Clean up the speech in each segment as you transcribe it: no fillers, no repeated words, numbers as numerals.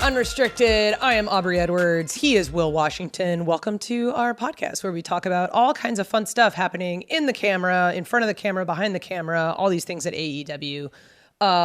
Unrestricted. I am Aubrey Edwards. He is Will Washington. Welcome to our podcast where we talk about all kinds of fun stuff happening in the camera, in front of the camera, behind the camera, all these things at AEW.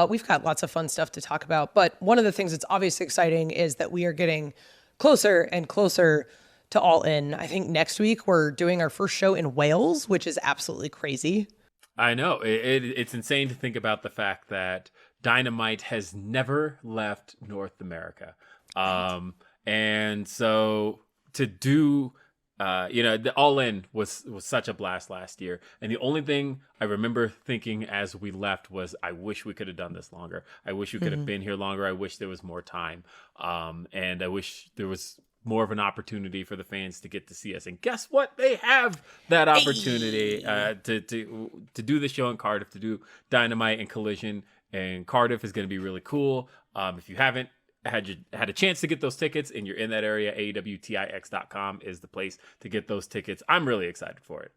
We've got lots of fun stuff to talk about, but one of the things that's obviously exciting is that we are getting closer and closer to All In. I think next week we're doing our first show in Wales, which is absolutely crazy. I know. It's insane to think about the fact that Dynamite has never left North America. And so to do, the All In was such a blast last year. And the only thing I remember thinking as we left was, I wish we could have done this longer. I wish we could have been here longer. I wish there was more time. And I wish there was more of an opportunity for the fans to get to see us. And guess what? They have that opportunity to do the show in Cardiff, to do Dynamite and Collision. And Cardiff is going to be really cool. If you haven't had a chance to get those tickets and you're in that area, AEWTIX.com is the place to get those tickets. I'm really excited for it.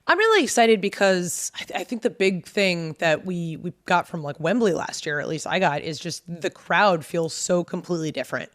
I'm really excited because I think the big thing that we got from like Wembley last year, at least I got, is just the crowd feels so completely different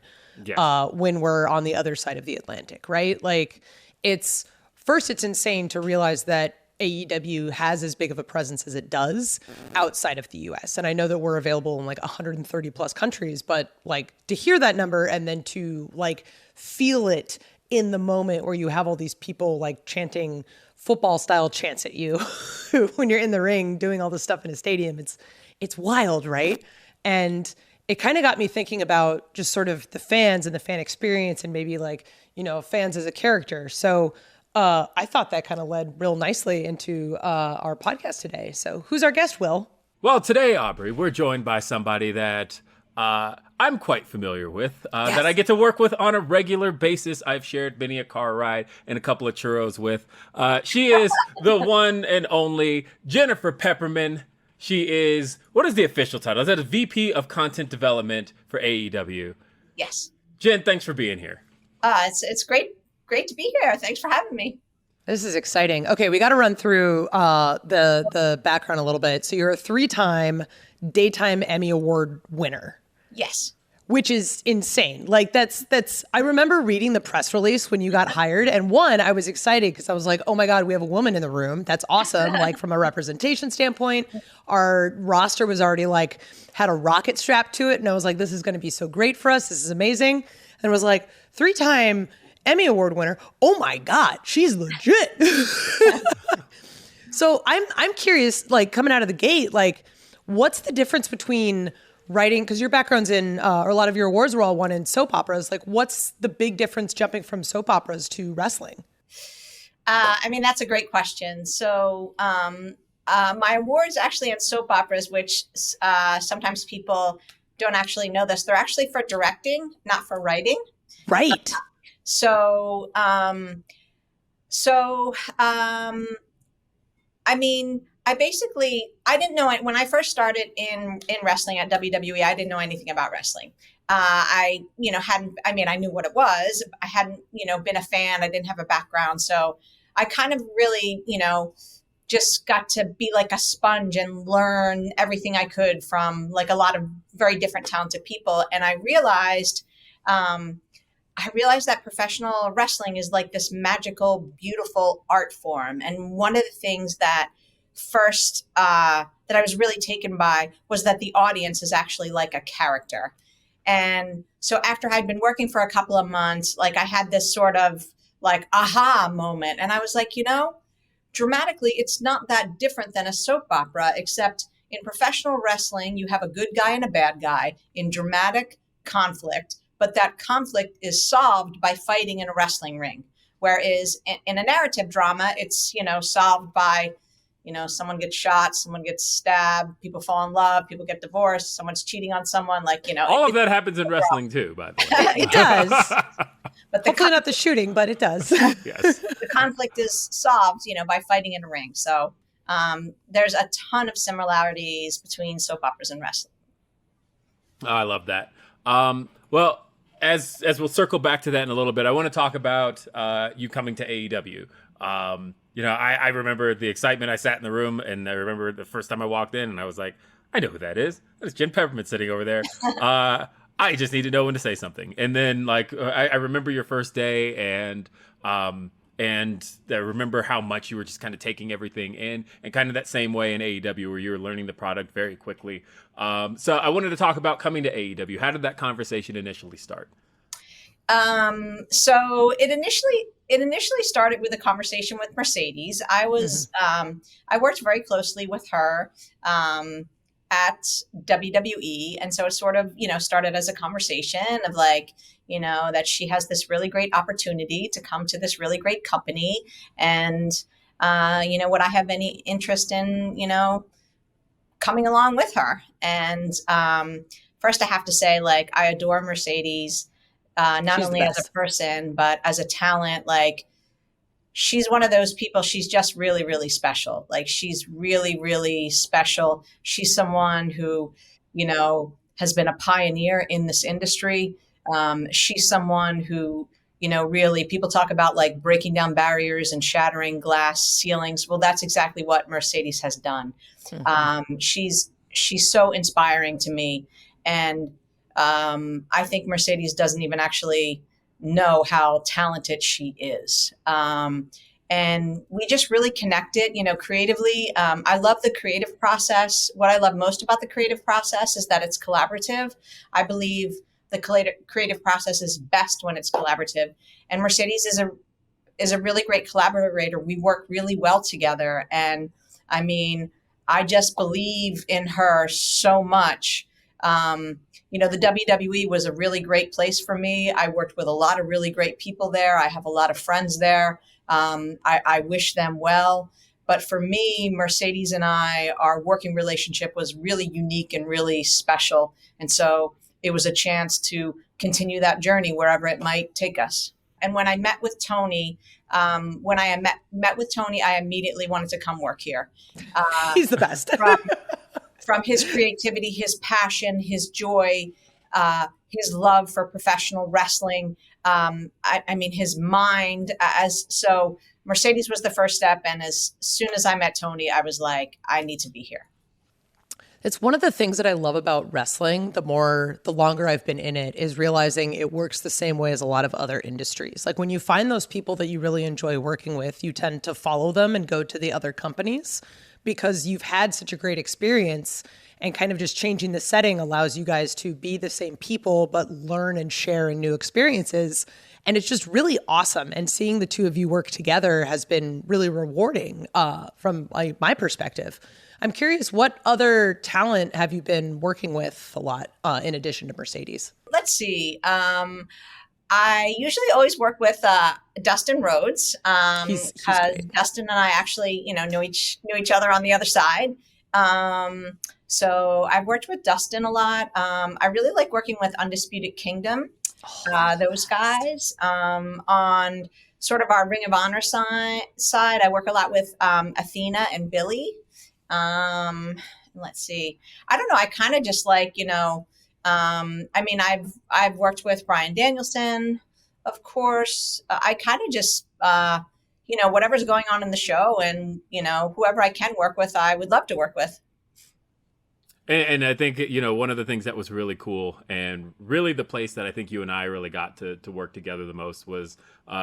when we're on the other side of the Atlantic, right? Like it's insane to realize that AEW has as big of a presence as it does outside of the US. And I know that we're available in like 130 plus countries, but like to hear that number and then to like feel it in the moment where you have all these people like chanting football style chants at you when you're in the ring doing all this stuff in a stadium, it's wild, right? And it kind of got me thinking about just sort of the fans and the fan experience and maybe like, fans as a character. So I thought that kind of led real nicely into our podcast today. So who's our guest, Will? Well, today, Aubrey, we're joined by somebody that I'm quite familiar with, that I get to work with on a regular basis. I've shared many a car ride and a couple of churros with. She is the one and only Jennifer Pepperman. She is, what is the official title? Is that a VP of Content Development for AEW? Yes. Jen, thanks for being here. It's great to be here. Thanks for having me. This is exciting. Okay, we got to run through the background a little bit. So you're a 3-time Daytime Emmy Award winner. Yes. Which is insane. Like that's I remember reading the press release when you got hired, and one, I was excited because I was like, oh my God, we have a woman in the room. That's awesome. Like from a representation standpoint, our roster was already like had a rocket strapped to it. And I was like, this is going to be so great for us. This is amazing. And it was like 3-time Emmy Award winner. Oh my God, she's legit. So I'm curious, like coming out of the gate, like what's the difference between writing, because your background's in, or a lot of your awards were all won in soap operas. Like what's the big difference jumping from soap operas to wrestling? That's a great question. So my awards actually in soap operas, which sometimes people don't actually know this, they're actually for directing, not for writing. Right. I didn't know when I first started in wrestling at WWE, I didn't know anything about wrestling. I knew what it was. I hadn't, been a fan. I didn't have a background. So I kind of really, just got to be like a sponge and learn everything I could from like a lot of very different talented people. And I realized that professional wrestling is like this magical, beautiful art form. And one of the things that first that I was really taken by was that the audience is actually like a character. And so after I'd been working for a couple of months, like I had this sort of like aha moment. And I was like, dramatically, it's not that different than a soap opera, except in professional wrestling, you have a good guy and a bad guy in dramatic conflict. But that conflict is solved by fighting in a wrestling ring. Whereas in a narrative drama, it's, solved by, someone gets shot, someone gets stabbed, people fall in love, people get divorced, someone's cheating on someone, all of that happens in wrestling too, by the way. It does. But hopefully not the shooting, but it does. Yes. The conflict is solved, by fighting in a ring. So there's a ton of similarities between soap operas and wrestling. Oh, I love that. Well, as we'll circle back to that in a little bit, I want to talk about you coming to AEW. I remember the excitement. I sat in the room, and I remember the first time I walked in, and I was like, I know who that is. That's Jen Pepperman sitting over there. I just need to know when to say something. And then like I remember your first day, and I remember how much you were just kind of taking everything in, and kind of that same way in AEW where you were learning the product very quickly. So I wanted to talk about coming to AEW. How did that conversation initially start? So it initially started with a conversation with Mercedes. I worked very closely with her at WWE, and so it sort of started as a conversation of like that she has this really great opportunity to come to this really great company, and would I have any interest in coming along with her? And first, I have to say, like, I adore Mercedes. Not She's only the as a best. person, but as a talent. Like, she's one of those people, she's just really, really special. Like, she's really, really special. She's someone who, has been a pioneer in this industry. She's someone who, really people talk about like breaking down barriers and shattering glass ceilings. Well, that's exactly what Mercedes has done. She's so inspiring to me. And I think Mercedes doesn't even actually know how talented she is. And we just really connected, creatively. I love the creative process. What I love most about the creative process is that it's collaborative. I believe the creative process is best when it's collaborative. And Mercedes is a really great collaborator. We work really well together. And I mean, I just believe in her so much. The WWE was a really great place for me. I worked with a lot of really great people there. I have a lot of friends there. I wish them well. But for me, Mercedes and our working relationship was really unique and really special. And so it was a chance to continue that journey wherever it might take us. And when I met with Tony, met with Tony, I immediately wanted to come work here. He's the best. From his creativity, his passion, his joy, his love for professional wrestling. I mean, his mind. So Mercedes was the first step. And as soon as I met Tony, I was like, I need to be here. It's one of the things that I love about wrestling, the longer I've been in it, is realizing it works the same way as a lot of other industries. Like when you find those people that you really enjoy working with, you tend to follow them and go to the other companies because you've had such a great experience, and kind of just changing the setting allows you guys to be the same people, but learn and share in new experiences. And it's just really awesome. And seeing the two of you work together has been really rewarding from my perspective. I'm curious, what other talent have you been working with a lot in addition to Mercedes? Let's see. I usually always work with Dustin Rhodes He's because great. Dustin and I actually, knew each other on the other side. So I've worked with Dustin a lot. I really like working with Undisputed Kingdom. Those guys on sort of our Ring of Honor side. I work a lot with Athena and Billy. Let's see. I don't know. I kind of just like, I've worked with Bryan Danielson, of course. I kind of just, whatever's going on in the show, and, whoever I can work with, I would love to work with. And I think, one of the things that was really cool, and really the place that I think you and I really got to work together the most, was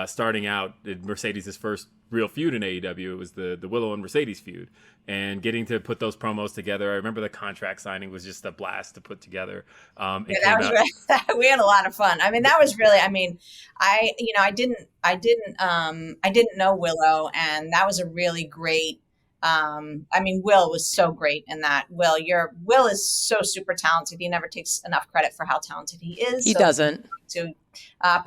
starting out in Mercedes' first real feud in AEW. It was the Willow and Mercedes feud, and getting to put those promos together. I remember the contract signing was just a blast to put together. That was really, we had a lot of fun. I mean, that was really, I didn't know Willow, and that was a really great. Will was so great in that. Will is so super talented. He never takes enough credit for how talented he is. He doesn't. To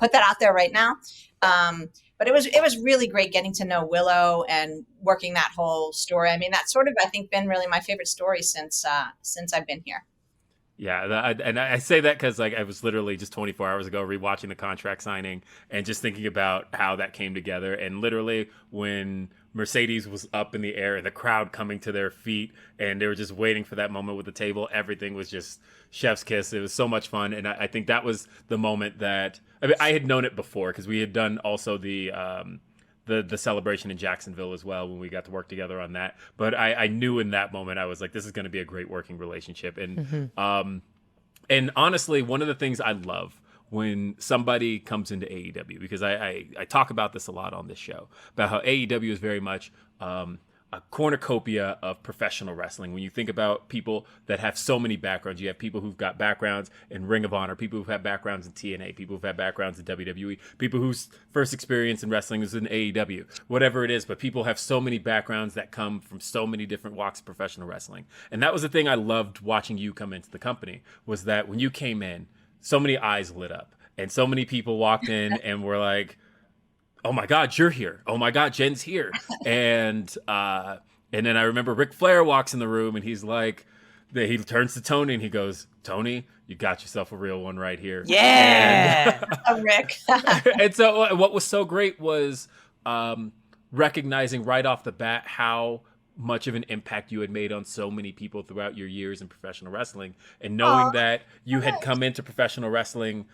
put that out there right now. But it was really great getting to know Willow and working that whole story. I mean, that's sort of, I think, been really my favorite story since I've been here. Yeah, and I say that because I was literally just 24 hours ago rewatching the contract signing and just thinking about how that came together. And literally when Mercedes was up in the air, the crowd coming to their feet, and they were just waiting for that moment with the table, everything was just chef's kiss. It was so much fun. And I think that was the moment that I had known it before, because we had done also the celebration in Jacksonville as well when we got to work together on that. But I knew in that moment, I was like, this is going to be a great working relationship. And And honestly, one of the things I love when somebody comes into AEW, because I talk about this a lot on this show, about how AEW is very much a cornucopia of professional wrestling. When you think about people that have so many backgrounds, you have people who've got backgrounds in Ring of Honor, people who've had backgrounds in TNA, people who've had backgrounds in WWE, people whose first experience in wrestling is in AEW, whatever it is. But people have so many backgrounds that come from so many different walks of professional wrestling. And that was the thing I loved watching you come into the company, was that when you came in, so many eyes lit up and so many people walked in and were like, oh my God, you're here. Oh my God, Jen's here. And then I remember Ric Flair walks in the room and he's like, he turns to Tony and he goes, Tony, you got yourself a real one right here. Yeah. Rick. And so what was so great was recognizing right off the bat how much of an impact you had made on so many people throughout your years in professional wrestling, and knowing that you had come into professional wrestling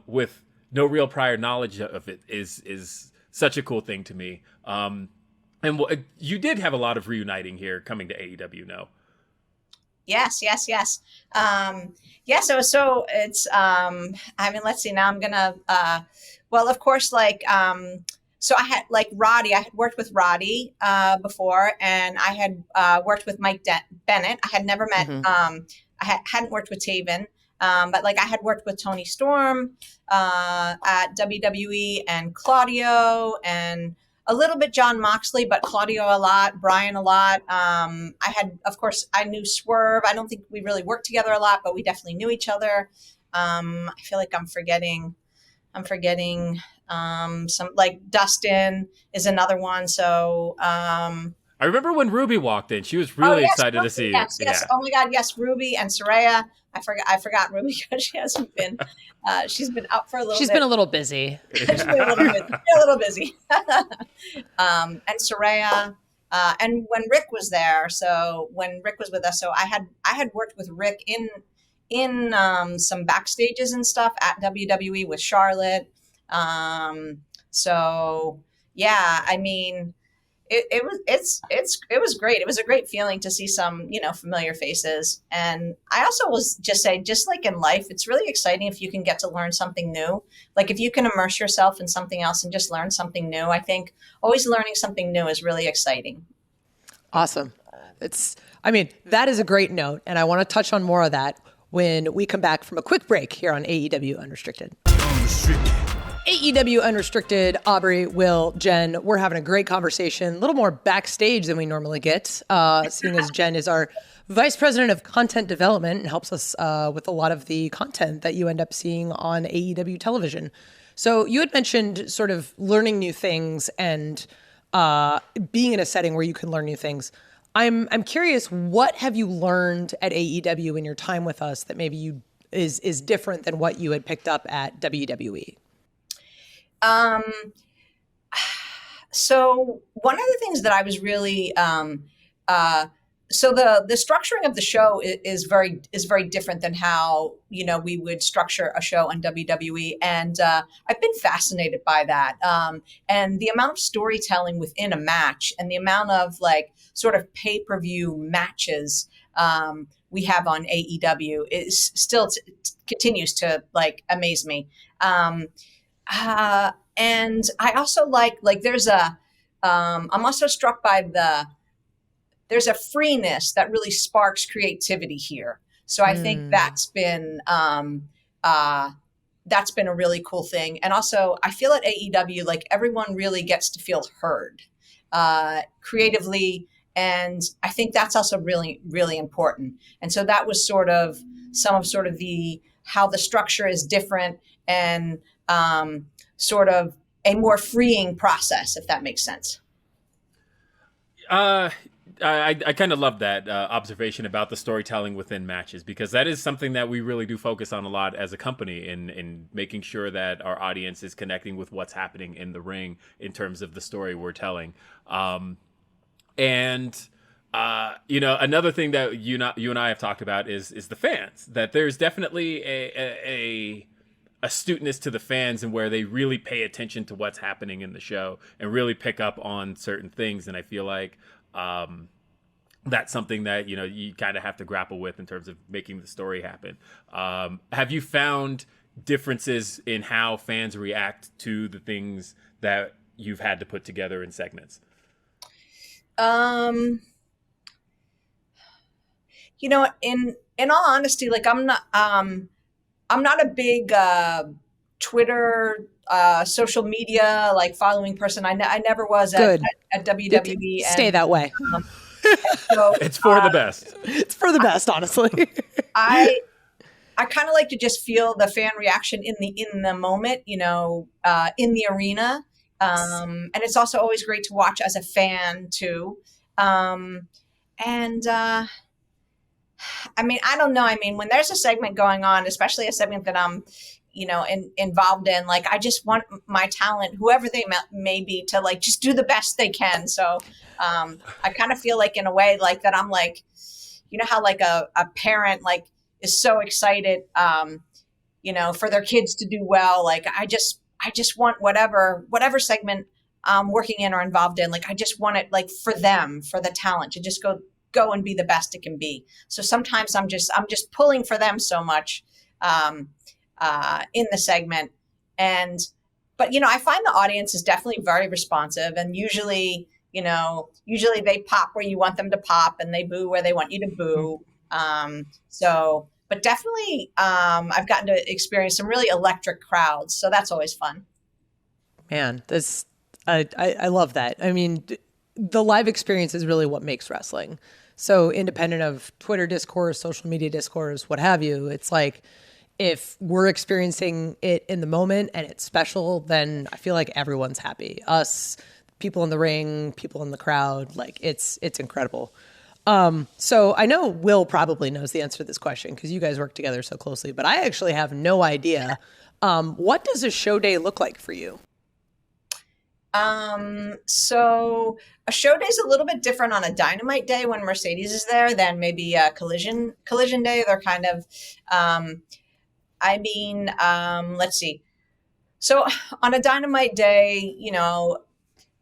with no real prior knowledge of it is such a cool thing to me. And you did have a lot of reuniting here coming to AEW, no? Yes. So it's, I mean, let's see, now I'm gonna, well, of course, like, so I had like Roddy, I had worked with Roddy before, and I had worked with Mike Bennett. I had never met, I hadn't worked with Taven, but like I had worked with Tony Storm at WWE, and Claudio, and a little bit John Moxley, but Claudio a lot, Bryan a lot. I had, of course, I knew Swerve. I don't think we really worked together a lot, but we definitely knew each other. I feel like I'm forgetting some, like Dustin is another one. So I remember when Ruby walked in, she was really excited to see you. Yes. Yeah. Oh my God. Yes. Ruby and Saraya. I forgot Ruby because she hasn't been, she's been up for a little bit. She's been a little busy. She's been a little busy. And Saraya, and when Rick was there, so when Rick was with us, so I had worked with Rick in some backstages and stuff at WWE with Charlotte. So yeah, I mean, it was great. It was a great feeling to see some, familiar faces. And I also was just say, just like in life, it's really exciting if you can get to learn something new. Like if you can immerse yourself in something else and just learn something new, I think always learning something new is really exciting. Awesome. That is a great note. And I want to touch on more of that when we come back from a quick break here on AEW Unrestricted. AEW Unrestricted, Aubrey, Will, Jen, we're having a great conversation, a little more backstage than we normally get, seeing as Jen is our Vice President of Content Development and helps us with a lot of the content that you end up seeing on AEW television. So you had mentioned sort of learning new things and being in a setting where you can learn new things. I'm curious, what have you learned at AEW in your time with us that maybe is different than what you had picked up at WWE? So one of the things that I was really, so the structuring of the show is very different than how, we would structure a show on WWE. And, I've been fascinated by that. And the amount of storytelling within a match and the amount of like sort of pay-per-view matches, we have on AEW is still continues to like amaze me. And I also like there's I'm also struck by there's a freeness that really sparks creativity here. So I think that's been a really cool thing. And also I feel at AEW, like everyone really gets to feel heard, creatively. And I think that's also really, really important. And so that was sort of some of sort of how the structure is different and, sort of a more freeing process, if that makes sense. I kind of love that observation about the storytelling within matches, because that is something that we really do focus on a lot as a company in making sure that our audience is connecting with what's happening in the ring in terms of the story we're telling. Another thing that you and I have talked about is the fans, that there's definitely a astuteness to the fans and where they really pay attention to what's happening in the show and really pick up on certain things. And I feel like that's something that, you know, you kind of have to grapple with in terms of making the story happen. Have you found differences in how fans react to the things that you've had to put together in segments? You know, in all honesty, like I'm not a big Twitter, social media like following person. I never was Good. at WWE. Stay and that way. so It's for the best. It's for the best, honestly. I kind of like to just feel the fan reaction in the moment, you know, in the arena. And it's also always great to watch as a fan too. And I mean, I don't know. I mean, when there's a segment going on, especially a segment that I'm, you know, involved in, like, I just want my talent, whoever they may be, to like just do the best they can. So I kind of feel like, in a way, like that I'm like, you know, how like a parent like is so excited, you know, for their kids to do well. Like I just want whatever segment I'm working in or involved in. Like I just want it like for them, for the talent to just go and be the best it can be. So sometimes I'm just pulling for them so much in the segment. But you know, I find the audience is definitely very responsive, and usually they pop where you want them to pop, and they boo where they want you to boo. But definitely, I've gotten to experience some really electric crowds, so that's always fun. Man, I love that. I mean, the live experience is really what makes wrestling. So independent of Twitter discourse, social media discourse, what have you, it's like if we're experiencing it in the moment and it's special, then I feel like everyone's happy. Us, people in the ring, people in the crowd, like it's incredible. So I know Will probably knows the answer to this question because you guys work together so closely, but I actually have no idea. What does a show day look like for you? So a show day is a little bit different on a Dynamite day when Mercedes is there than maybe a collision day. They're kind of, let's see. So on a Dynamite day, you know,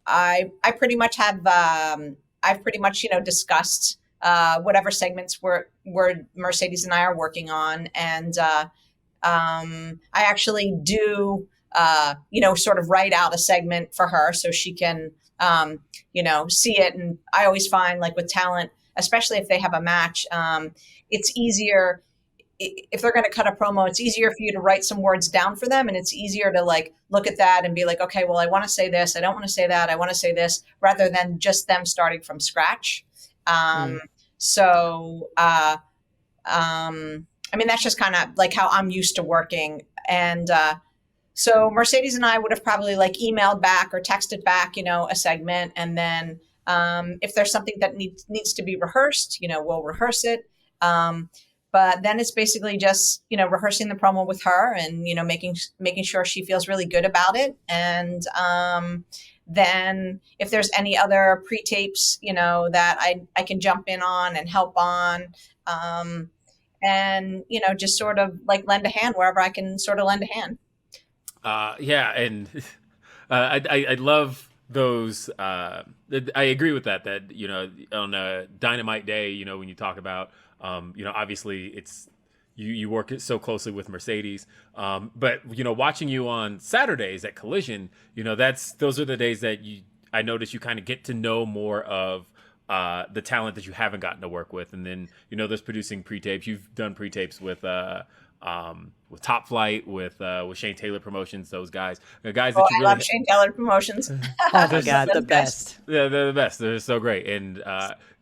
I pretty much have, I've pretty much, you know, discussed, whatever segments were Mercedes and I are working on. And, I actually do, you know, sort of write out a segment for her so she can, you know, see it. And I always find, like, with talent, especially if they have a match, it's easier if they're going to cut a promo. It's easier for you to write some words down for them, and it's easier to like look at that and be like, okay, well, I want to say this, I don't want to say that, I want to say this, rather than just them starting from scratch. So I mean, that's just kind of like how I'm used to working. And so Mercedes and I would have probably like emailed back or texted back, you know, a segment. And then if there's something that needs to be rehearsed, you know, we'll rehearse it. But then it's basically just, you know, rehearsing the promo with her and, you know, making sure she feels really good about it. And then if there's any other pre-tapes, you know, that I can jump in on and help on. And, you know, just sort of like lend a hand wherever I can sort of lend a hand. Yeah, and I love those. I agree with that, you know, on a Dynamite day, you know, when you talk about, you know, obviously it's you work so closely with Mercedes, but you know, watching you on Saturdays at Collision, you know, those are the days that I notice you kind of get to know more of the talent that you haven't gotten to work with. And then, you know, there's producing pre-tapes. You've done pre-tapes with Top Flight, with Shane Taylor Promotions, those guys. The guys that you really love Shane Taylor Promotions. Oh my God, the best. Yeah, they're the best. They're so great. And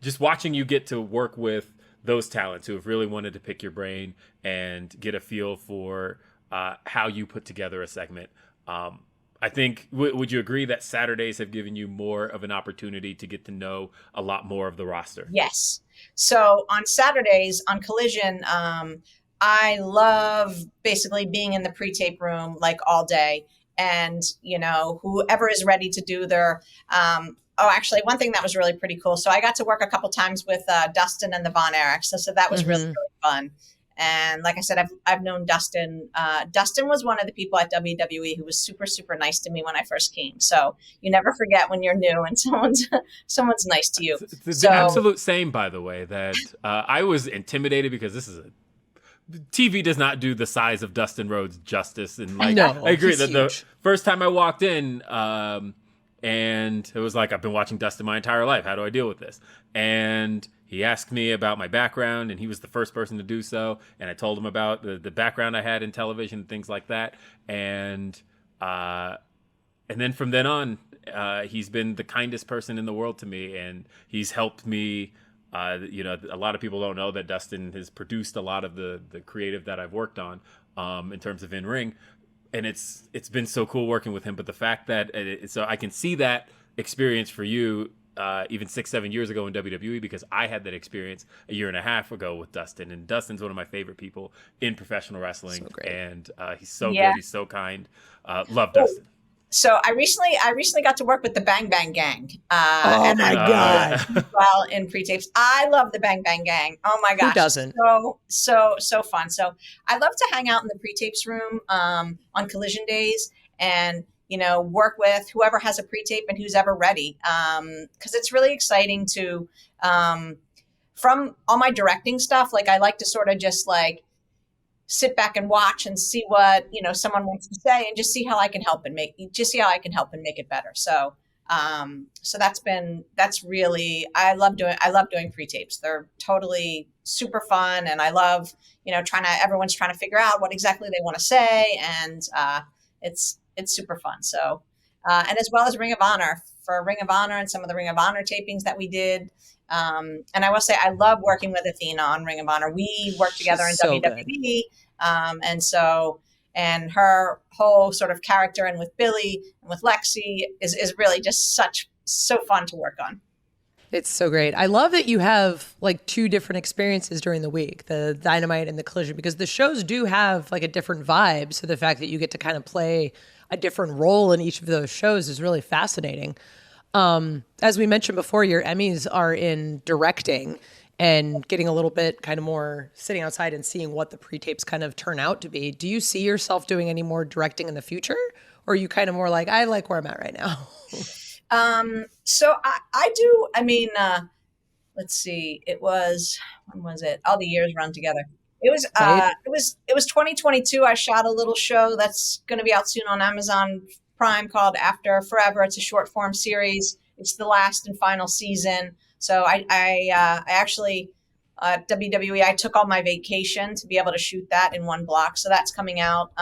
just watching you get to work with those talents who have really wanted to pick your brain and get a feel for how you put together a segment. I think, would you agree that Saturdays have given you more of an opportunity to get to know a lot more of the roster? Yes. So on Saturdays on Collision, I love basically being in the pre-tape room like all day, and, you know, whoever is ready to do their, actually one thing that was really pretty cool. So I got to work a couple times with Dustin and the Von Erichs. So that was really, really fun. And like I said, I've known Dustin. Dustin was one of the people at WWE who was super, super nice to me when I first came. So you never forget when you're new and someone's nice to you. The absolute same, by the way, that I was intimidated because TV does not do the size of Dustin Rhodes justice. And like, no, I agree that huge. the first time I walked in, and it was like, I've been watching Dustin my entire life. How do I deal with this? And he asked me about my background, and he was the first person to do so. And I told him about the background I had in television, things like that. And then from then on, he's been the kindest person in the world to me, and he's helped me. A lot of people don't know that Dustin has produced a lot of the creative that I've worked on in terms of in-ring. And it's been so cool working with him. But the fact that so I can see that experience for you even 6-7 years ago in WWE, because I had that experience a year and a half ago with Dustin. And Dustin's one of my favorite people in professional wrestling. So great. And he's so good. He's so kind. Love Dustin. So I recently got to work with the Bang Bang Gang. Oh my God. Well, in pre-tapes. I love the Bang Bang Gang. Oh my gosh. Who doesn't? So fun. So I love to hang out in the pre-tapes room on collision days and, work with whoever has a pre-tape and who's ever ready. Because it's really exciting to, from all my directing stuff, like I like to sort of just like sit back and watch and see what someone wants to say and just see how I can help and make it better. So that's really, I love doing pre-tapes. They're totally super fun, and I love everyone's trying to figure out what exactly they want to say, and it's super fun. So and as well as Ring of Honor and some of the Ring of Honor tapings that we did. And I will say, I love working with Athena on Ring of Honor. We worked together in WWE. And her whole sort of character, and with Billy and with Lexi is really just so fun to work on. It's so great. I love that you have like two different experiences during the week, the Dynamite and the Collision, because the shows do have like a different vibe. So the fact that you get to kind of play a different role in each of those shows is really fascinating. As we mentioned before, your Emmys are in directing and getting a little bit kind of more sitting outside and seeing what the pre-tapes kind of turn out to be. Do you see yourself doing any more directing in the future? Or are you kind of more like, I like where I'm at right now? So I do, let's see, when was it? All the years run together. It was 2022. I shot a little show that's going to be out soon on Amazon Prime called After Forever. It's a short form series. It's the last and final season. So I actually, WWE, I took all my vacation to be able to shoot that in one block. So that's coming out.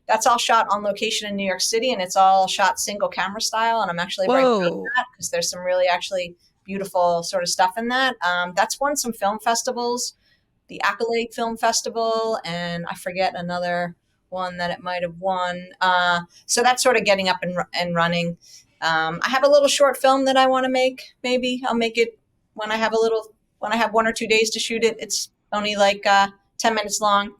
That's all shot on location in New York City, and it's all shot single camera style. And I'm actually very proud of that, because there's some really actually beautiful sort of stuff in that. That's won some film festivals, the Accolade Film Festival, and I forget another one that it might have won. So that's sort of getting up and running. I have a little short film that I want to make. Maybe I'll make it when I have 1 or 2 days to shoot it. It's only like 10 minutes long.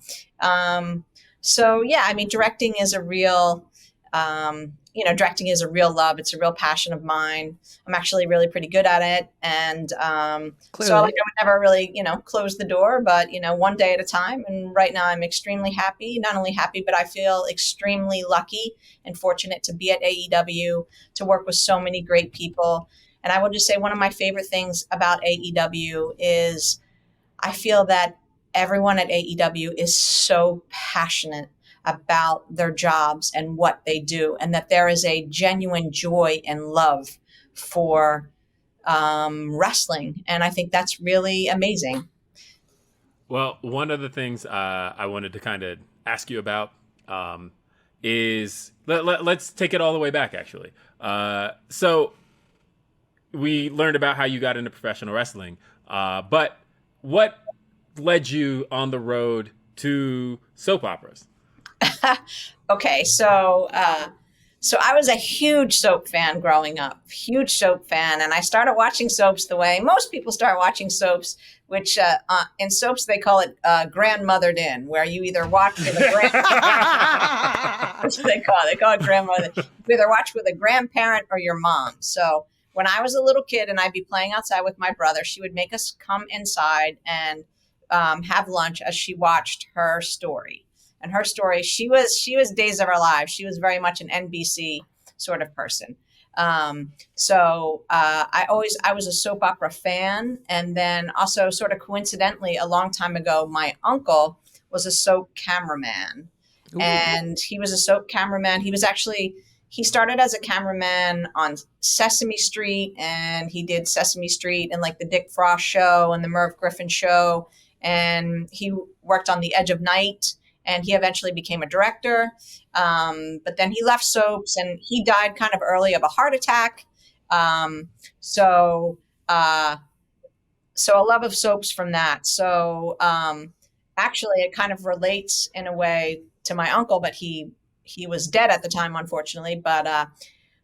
So yeah, directing is a real, directing is a real love. It's a real passion of mine. I'm actually really pretty good at it. And so I would never really, close the door, but, one day at a time. And right now I'm extremely happy, not only happy, but I feel extremely lucky and fortunate to be at AEW, to work with so many great people. And I will just say one of my favorite things about AEW is I feel that everyone at AEW is so passionate about their jobs and what they do, and that there is a genuine joy and love for wrestling. And I think that's really amazing. Well, one of the things I wanted to kind of ask you about is, let's take it all the way back, actually. So we learned about how you got into professional wrestling, but what led you on the road to soap operas? Okay, so I was a huge soap fan growing up, huge soap fan, and I started watching soaps the way most people start watching soaps, which in soaps they call it grandmothered in, where you either watch with a that's what they call it grandmother. You either watch with a grandparent or your mom. So when I was a little kid and I'd be playing outside with my brother, she would make us come inside, and have lunch as she watched her story. And her story, she was Days of Our Lives. She was very much an NBC sort of person. I was a soap opera fan. And then also sort of coincidentally, a long time ago, my uncle was a soap cameraman. Ooh. And he was a soap cameraman. He started as a cameraman on Sesame Street, and he did Sesame Street and like the Dick Frost show and the Merv Griffin show. And he worked on The Edge of Night, and he eventually became a director. But then he left soaps, and he died kind of early of a heart attack. So a love of soaps from that. So actually, it kind of relates in a way to my uncle, but he was dead at the time, unfortunately. But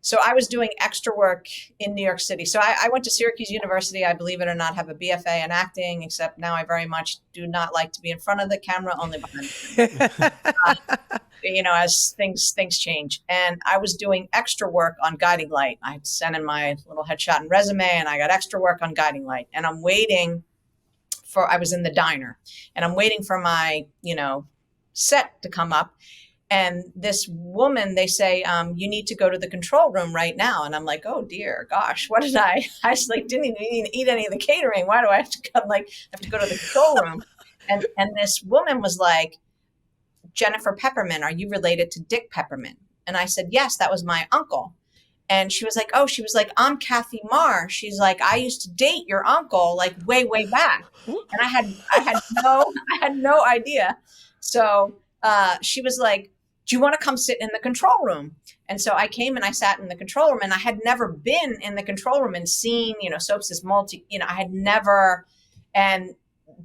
so I was doing extra work in New York City. So I went to Syracuse University. I, believe it or not, have a BFA in acting, except now I very much do not like to be in front of the camera, only behind the camera. As things change. And I was doing extra work on Guiding Light. I sent in my little headshot and resume, and I got extra work on Guiding Light. And I'm waiting I was in the diner, and I'm waiting for my, set to come up. And this woman, they say, you need to go to the control room right now. And I'm like, oh dear, gosh, what did I didn't even eat any of the catering. Why do I have to go to the control room? And this woman was like, Jennifer Pepperman, are you related to Dick Pepperman? And I said, yes, that was my uncle. And she was like, I'm Kathy Marr. She's like, I used to date your uncle like way, way back. And I had no idea. So she was like, do you want to come sit in the control room? And so I came and I sat in the control room, and I had never been in the control room and seen, soaps as I had never, and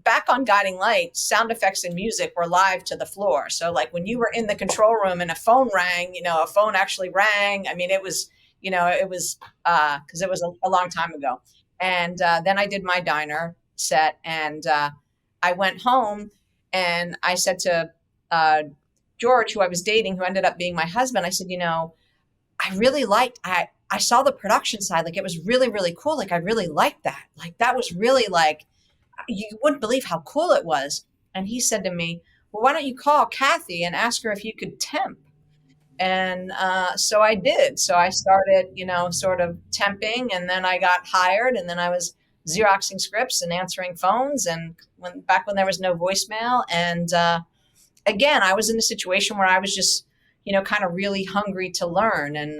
back on Guiding Light, sound effects and music were live to the floor. So like when you were in the control room and a phone rang, a phone actually rang. I mean, it was because it was a long time ago. And then I did my diner set, and I went home, and I said to George, who I was dating, who ended up being my husband, I said, I really liked, I saw the production side. Like it was really, really cool. Like I really liked that. Like that was really like, you wouldn't believe how cool it was. And he said to me, well, why don't you call Kathy and ask her if you could temp? And so I did. So I started, sort of temping, and then I got hired, and then I was Xeroxing scripts and answering phones, and back when there was no voicemail. And again, I was in a situation where I was just, kind of really hungry to learn. And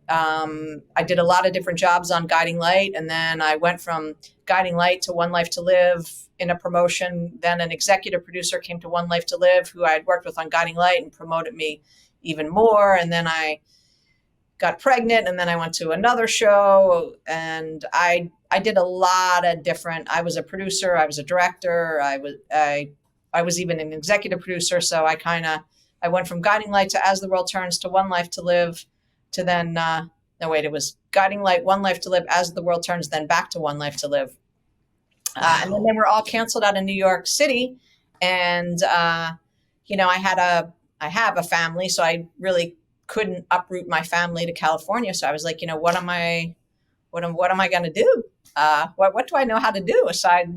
I did a lot of different jobs on Guiding Light, and then I went from Guiding Light to One Life to Live in a promotion. Then an executive producer came to One Life to Live, who I had worked with on Guiding Light, and promoted me even more. And then I got pregnant, and then I went to another show, and I did a lot of different, I was a producer, I was a director, I was even an executive producer. So I went from Guiding Light to As the World Turns to One Life to Live to then, it was Guiding Light, One Life to Live, As the World Turns, then back to One Life to Live. And then they were all canceled out of New York City. And, I have a family, so I really couldn't uproot my family to California. So I was like, what am I going to do? What do I know how to do aside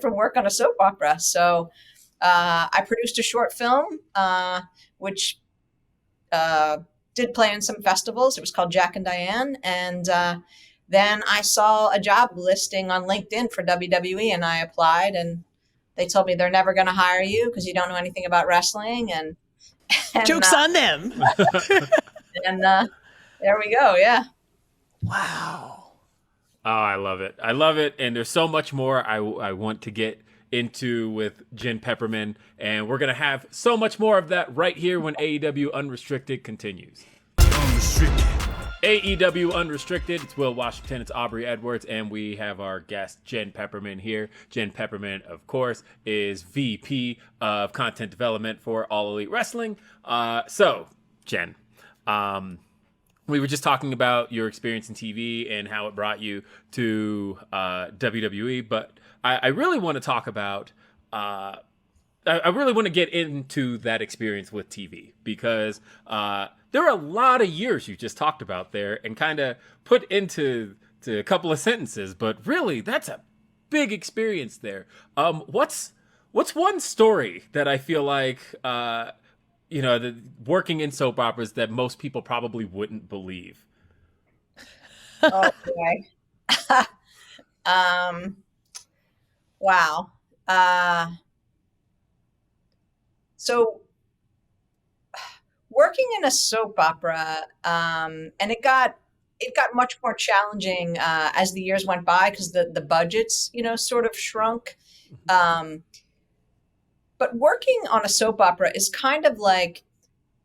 from work on a soap opera? So I produced a short film, which did play in some festivals. It was called Jack and Diane. And then I saw a job listing on LinkedIn for WWE, and I applied, and they told me they're never going to hire you because you don't know anything about wrestling. And joke's on them. And there we go. Yeah. Wow. Oh, I love it. I love it. And there's so much more I want to get into with Jen Pepperman. And we're going to have so much more of that right here when AEW Unrestricted continues. Unrestricted. AEW Unrestricted. It's Will Washington. It's Aubrey Edwards. And we have our guest, Jen Pepperman, here. Jen Pepperman, of course, is VP of Content Development for All Elite Wrestling. So, Jen, we were just talking about your experience in TV and how it brought you to WWE. But I really want to talk about... I really want to get into that experience with TV because there are a lot of years you just talked about there and kind of put into a couple of sentences, but really that's a big experience there. What's What's one story that I feel like, working in soap operas that most people probably wouldn't believe? Oh boy. um, wow. So working in a soap opera, and it got much more challenging as the years went by because the budgets, sort of shrunk. Um, but working on a soap opera is kind of like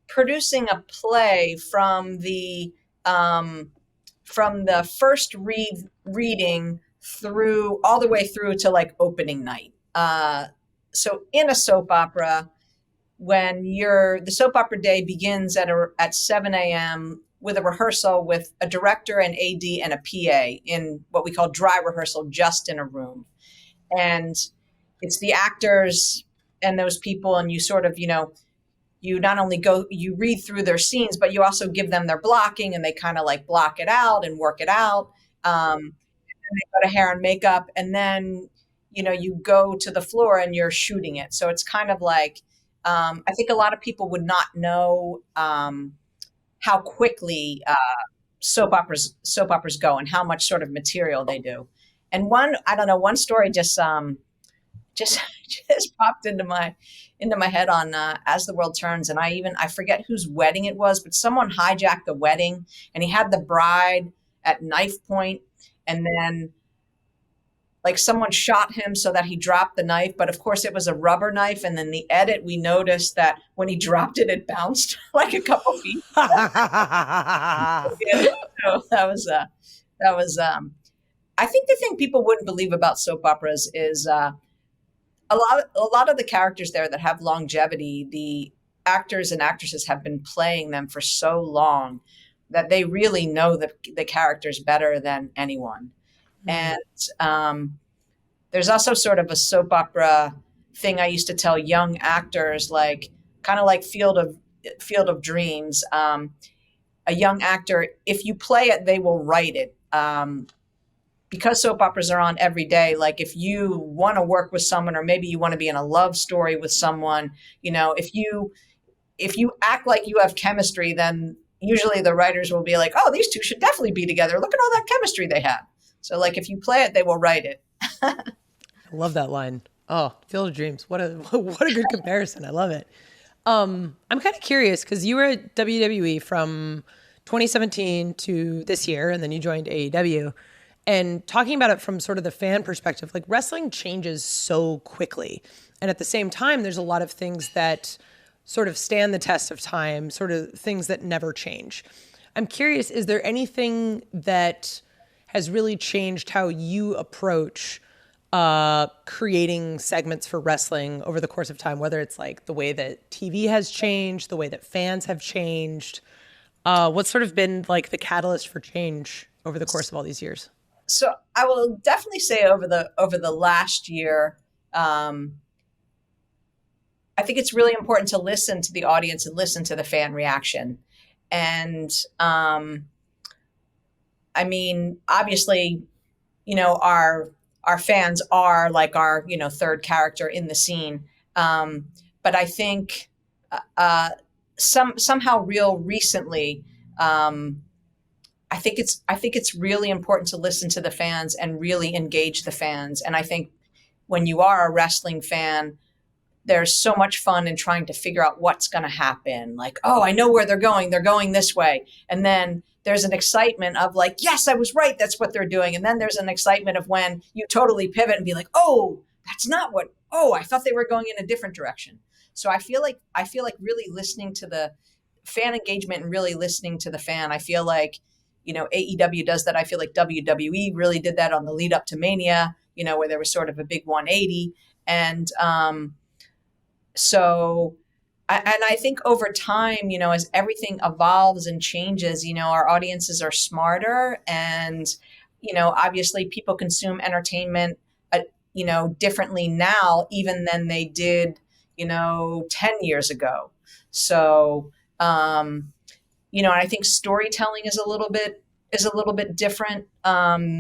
producing a play um, from the first reading through all the way through to like opening night. So in a soap opera, when the soap opera day begins at 7 a.m. with a rehearsal with a director, an AD, and a PA in what we call dry rehearsal, just in a room. And it's the actors and those people, and you sort of, you not only you read through their scenes, but you also give them their blocking, and they kind of like block it out and work it out. And they go to hair and makeup, and then, you go to the floor and you're shooting it. So it's kind of like, I think a lot of people would not know how quickly soap operas go and how much sort of material they do. And I don't know, one story just just popped into my head on As the World Turns, and I forget whose wedding it was, but someone hijacked the wedding, and he had the bride at knife point, and then like someone shot him so that he dropped the knife, but of course it was a rubber knife, and then the edit, we noticed that when he dropped it, it bounced like a couple feet. So that was I think the thing people wouldn't believe about soap operas is a lot of the characters there that have longevity, the actors and actresses have been playing them for so long that they really know the characters better than anyone. And there's also sort of a soap opera thing I used to tell young actors, like kind of like Field of Dreams. A young actor, if you play it, they will write it. Because soap operas are on every day, like if you want to work with someone, or maybe you want to be in a love story with someone, if you act like you have chemistry, then usually the writers will be like, oh, these two should definitely be together. Look at all that chemistry they have. So like if you play it, they will write it. I love that line. Oh, Field of Dreams. What a good comparison. I love it. I'm kind of curious because you were at WWE from 2017 to this year, and then you joined AEW. And talking about it from sort of the fan perspective, like wrestling changes so quickly. And at the same time, there's a lot of things that sort of stand the test of time, sort of things that never change. I'm curious, is there anything that has really changed how you approach creating segments for wrestling over the course of time, whether it's like the way that TV has changed, the way that fans have changed? What's sort of been like the catalyst for change over the course of all these years? So I will definitely say over the last year, I think it's really important to listen to the audience and listen to the fan reaction. And I mean, obviously, our fans are like our, third character in the scene. But I think somehow real recently, I think it's really important to listen to the fans and really engage the fans. And I think when you are a wrestling fan, there's so much fun in trying to figure out what's going to happen. Like, oh, I know where they're going. They're going this way. And then there's an excitement of like, yes, I was right. That's what they're doing. And then there's an excitement of when you totally pivot and be like, oh, that's not I thought they were going in a different direction. So I feel like really listening to the fan engagement and really listening to the fan. I feel like, AEW does that. I feel like WWE really did that on the lead up to Mania, where there was sort of a big 180. And I think over time, as everything evolves and changes, our audiences are smarter, and, obviously people consume entertainment, differently now, even than they did, 10 years ago. So, and I think storytelling is a little bit different. I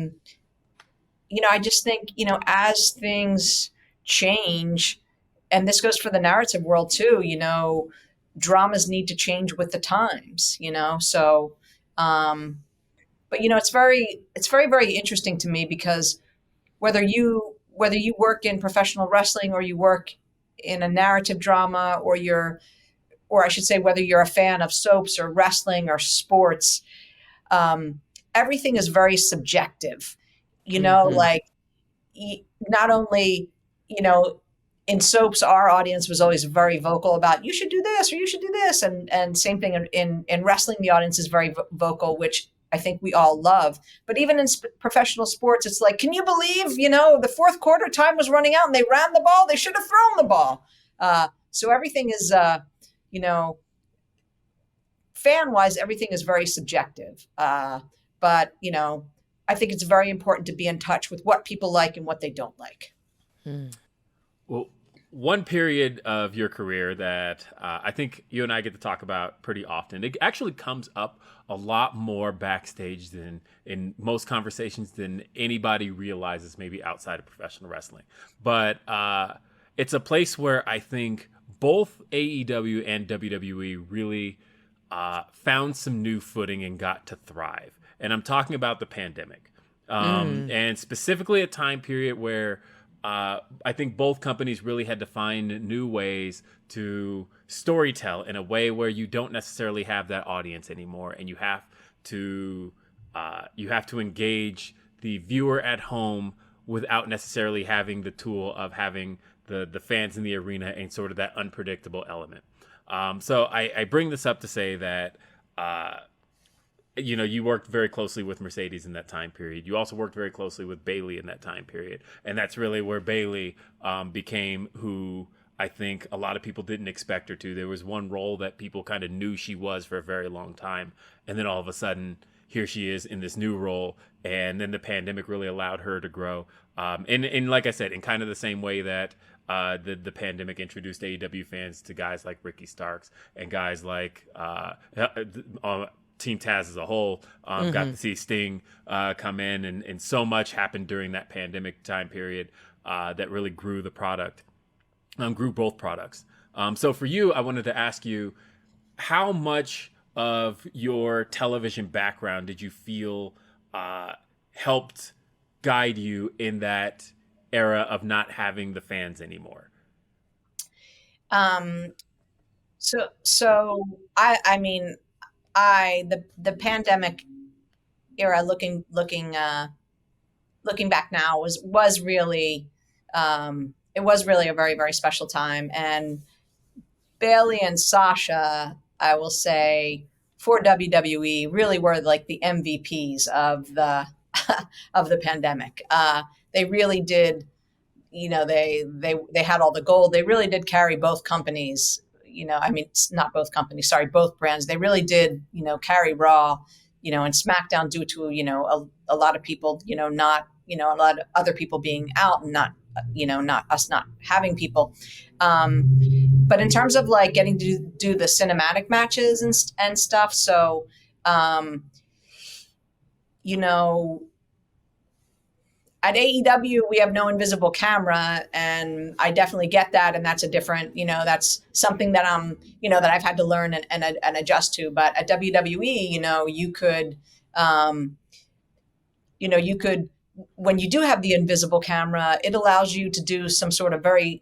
just think, as things change, and this goes for the narrative world too, dramas need to change with the times, so, but it's very interesting to me, because whether you work in professional wrestling, or you work in a narrative drama, or I should say, whether you're a fan of soaps or wrestling or sports, everything is very subjective, like, not only, in soaps, our audience was always very vocal about, you should do this or you should do this. And same thing in wrestling, the audience is very vocal, which I think we all love. But even in professional sports, it's like, can you believe, the fourth quarter time was running out and they ran the ball? They should have thrown the ball. So everything is, fan wise, everything is very subjective. But, I think it's very important to be in touch with what people like and what they don't like. Well, one period of your career that I think you and I get to talk about pretty often, it actually comes up a lot more backstage than in most conversations than anybody realizes, maybe outside of professional wrestling. But it's a place where I think both AEW and WWE really found some new footing and got to thrive. And I'm talking about the pandemic. And specifically a time period where I think both companies really had to find new ways to storytell in a way where you don't necessarily have that audience anymore, and you have to engage the viewer at home without necessarily having the tool of having the fans in the arena and sort of that unpredictable element. So I bring this up to say that you worked very closely with Mercedes in that time period. You also worked very closely with Bayley in that time period. And that's really where Bayley became who I think a lot of people didn't expect her to. There was one role that people kind of knew she was for a very long time. And then all of a sudden, here she is in this new role. And then the pandemic really allowed her to grow. And like I said, in kind of the same way that the pandemic introduced AEW fans to guys like Ricky Starks and guys like Team Taz as a whole, got to see Sting come in, and so much happened during that pandemic time period that really grew the product, grew both products. So for you, I wanted to ask you, how much of your television background did you feel helped guide you in that era of not having the fans anymore? So I mean, the pandemic era, looking back now, was really, it was really a very, very special time. And Bayley and Sasha, I will say, for WWE, really were like the MVPs of the of the pandemic. They really did, they had all the gold. They really did carry both companies. Not both companies, sorry, both brands. They really did, carry Raw, and SmackDown, due to, a lot of people, not, a lot of other people being out, and not, not us not having people. But in terms of like getting to do the cinematic matches and stuff. So, at AEW, we have no invisible camera, and I definitely get that. And that's a different, that's something that that I've had to learn and adjust to. But at WWE, you could, when you do have the invisible camera, it allows you to do some sort of very,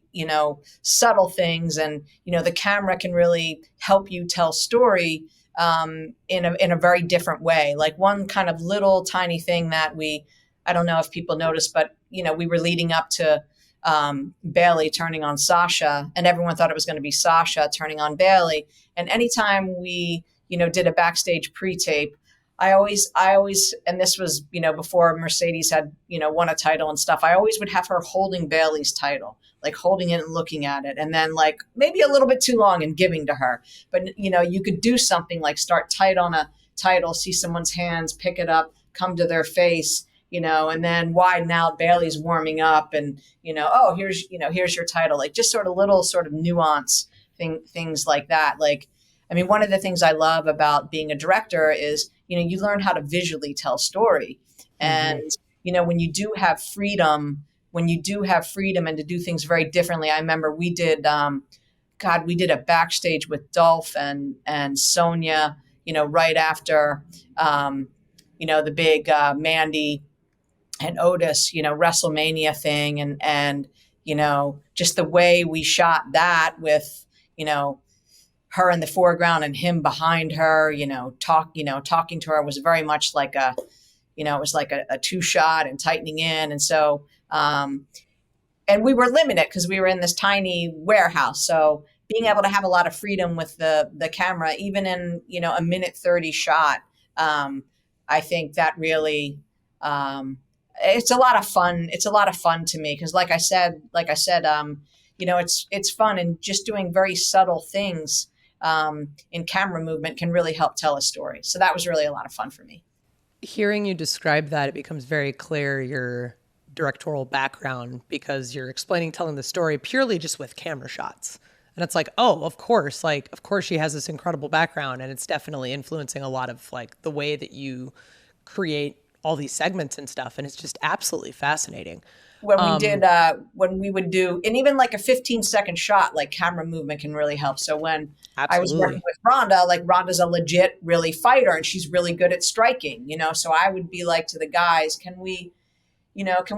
subtle things. And, the camera can really help you tell story in a very different way. Like one kind of little tiny thing that I don't know if people noticed, but, we were leading up to Bayley turning on Sasha, and everyone thought it was going to be Sasha turning on Bayley. And anytime we, did a backstage pre-tape, I always, and this was, before Mercedes had, won a title and stuff, I always would have her holding Bayley's title, like holding it and looking at it. And then like maybe a little bit too long and giving to her. But, you could do something like start tight on a title, see someone's hands, pick it up, come to their face, and then widen out, Bayley's warming up, and, oh, here's your title, like just sort of little sort of nuance things like that. Like, I mean, one of the things I love about being a director is, you learn how to visually tell story. And, when you do have freedom when you do have freedom and to do things very differently. I remember we did, we did a backstage with Dolph and Sonya, right after, the big Mandy and Otis, WrestleMania thing, and just the way we shot that with, her in the foreground and him behind her, talking to her was very much like it was like a two shot and tightening in. And so, and we were limited because we were in this tiny warehouse. So being able to have a lot of freedom with the camera, even in, a minute 30 shot, I think that really, it's a lot of fun. It's a lot of fun to me because, like I said, it's fun, and just doing very subtle things in camera movement can really help tell a story. So that was really a lot of fun for me. Hearing you describe that, it becomes very clear your directorial background, because you're telling the story purely just with camera shots. And it's like, oh, of course she has this incredible background, and it's definitely influencing a lot of like the way that you create all these segments and stuff. And it's just absolutely fascinating. When we would do, and even like a 15-second shot, like camera movement can really help. So when I was working with Rhonda, like Rhonda's a legit really fighter, and she's really good at striking, so I would be like to the guys, can we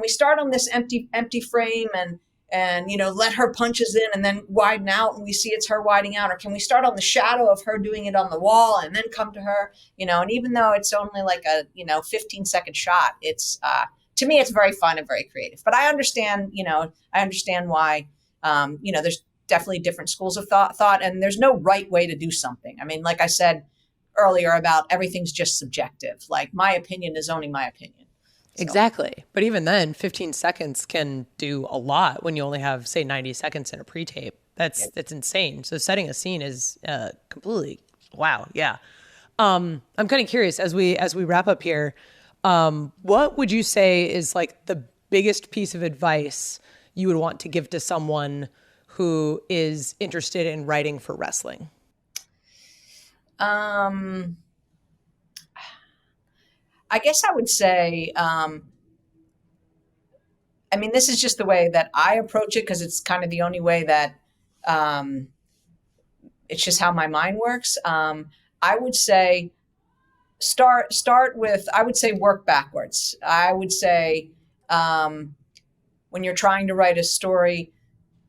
start on this empty frame and let her punches in and then widen out and we see it's her widening out? Or can we start on the shadow of her doing it on the wall and then come to her, and even though it's only like a, 15-second shot, it's, to me, it's very fun and very creative. But I understand why, there's definitely different schools of thought, and there's no right way to do something. I mean, like I said earlier about everything's just subjective. Like my opinion is only my opinion. So. Exactly. But even then, 15 seconds can do a lot when you only have, say, 90 seconds in a pre-tape. That's insane. So setting a scene is completely, wow. Yeah. I'm kind of curious as we wrap up here, what would you say is like the biggest piece of advice you would want to give to someone who is interested in writing for wrestling? I guess I would say, this is just the way that I approach it because it's kind of the only way that it's just how my mind works. I would say start with, I would say work backwards. I would say when you're trying to write a story,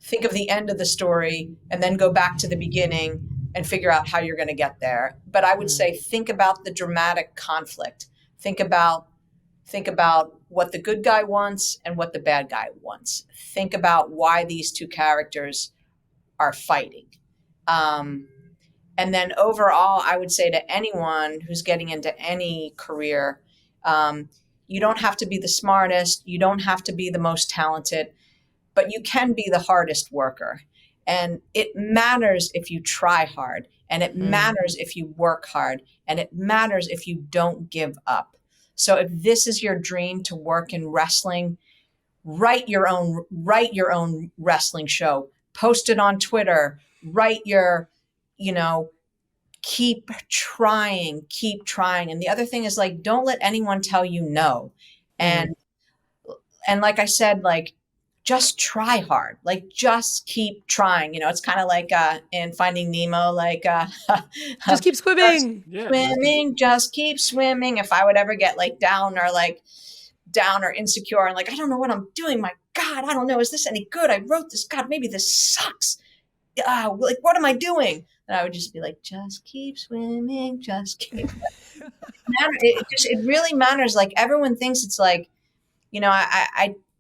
think of the end of the story and then go back to the beginning and figure out how you're going to get there. But I would say think about the dramatic conflict. Think about what the good guy wants and what the bad guy wants. Think about why these two characters are fighting. And then overall, I would say to anyone who's getting into any career, you don't have to be the smartest. You don't have to be the most talented, but you can be the hardest worker. And it matters if you try hard, and it matters if you work hard, and it matters if you don't give up. So if this is your dream to work in wrestling, write your own wrestling show, post it on Twitter, write your, keep trying. And the other thing is like, don't let anyone tell you no. And like I said, like, just try hard, like just keep trying. It's kind of like in Finding Nemo, like just keep swimming, just keep swimming. If I would ever get like down or insecure and like, I don't know what I'm doing. My God, I don't know. Is this any good? I wrote this. God, maybe this sucks. Like, what am I doing? And I would just be like, just keep swimming, just keep. It really matters. Like everyone thinks it's like,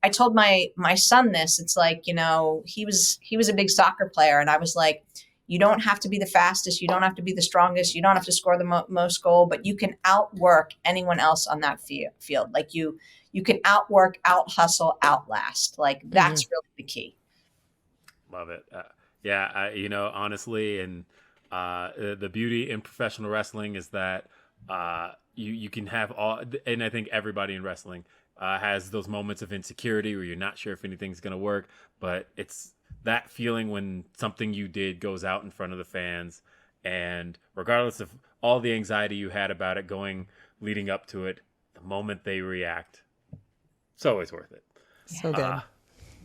I told my son this. It's like, he was a big soccer player, and I was like, you don't have to be the fastest, you don't have to be the strongest, you don't have to score the most goal, but you can outwork anyone else on that field. Like you can outwork, out hustle, outlast. Like that's really the key. Love it. Honestly, and the beauty in professional wrestling is that you can have all, and I think everybody in wrestling has those moments of insecurity where you're not sure if anything's going to work, but it's that feeling when something you did goes out in front of the fans, and regardless of all the anxiety you had about it leading up to it, the moment they react, it's always worth it. So good.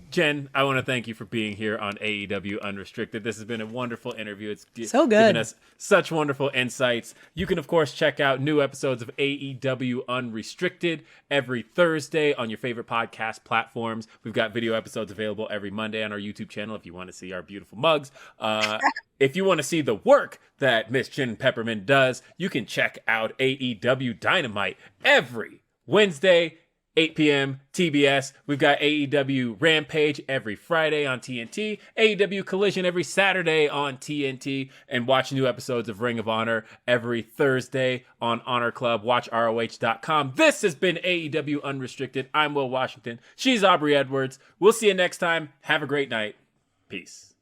Jen, I want to thank you for being here on AEW Unrestricted. This has been a wonderful interview. It's so good. Given us such wonderful insights. You can, of course, check out new episodes of AEW Unrestricted every Thursday on your favorite podcast platforms. We've got video episodes available every Monday on our YouTube channel if you want to see our beautiful mugs. If you want to see the work that Miss Jen Pepperman does, you can check out AEW Dynamite every Wednesday, 8 p.m. TBS. We've got AEW Rampage every Friday on TNT, AEW Collision every Saturday on TNT, and watch new episodes of Ring of Honor every Thursday on Honor Club. Watch ROH.com. This has been AEW Unrestricted. I'm Will Washington. She's Aubrey Edwards. We'll see you next time. Have a great night. Peace.